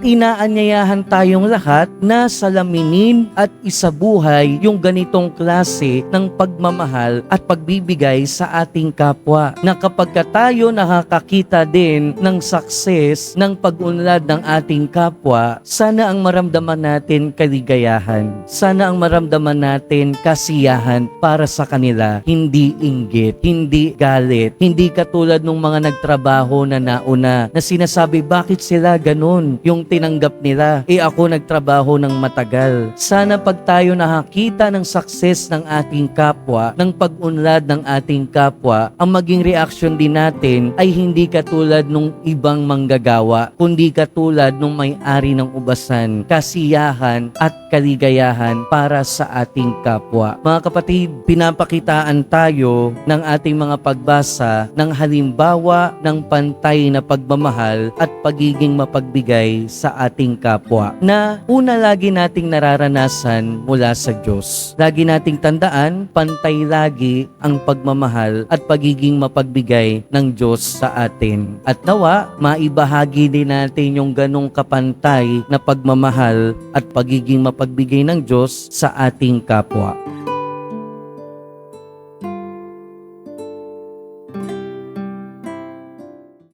Inaanyayahan tayong lahat na salaminin at isabuhay yung ganitong klase ng pagmamahal at pagbibigay sa ating kapwa. Na kapag tayo nakakakita din ng success ng pag-unlad ng ating kapwa, sana ang maramdaman natin kaligayahan. Sana ang maramdaman natin kasiyahan para sa kanila, hindi inggit, hindi galit, hindi katulad ng mga nagtrabaho na nauna na sinasabi bakit sila ganun yung tinanggap nila. Ako nagtrabaho ng matagal. Sana pag tayo nakakita ng success ng ating kapwa, ng pag-unlad ng ating kapwa, ang maging reaksyon din natin ay hindi katulad nung ibang manggagawa, kundi katulad nung may-ari ng ubasan, kasiyahan at kaligayahan para sa ating kapwa. Mga kapatid, pinapakitaan tayo ng ating mga pagbasa ng halimbawa ng pantay na pagmamahal at pagiging mapagbigay sa ating kapwa na una lagi nating nararanasan mula sa Diyos. Lagi nating tandaan, pantay lagi ang pagmamahal at pagiging mapagbigay ng Diyos sa atin. At nawa, maibahagi din natin yung ganong kapantay na pagmamahal at pagiging mapagbigay ng Diyos sa ating kapwa.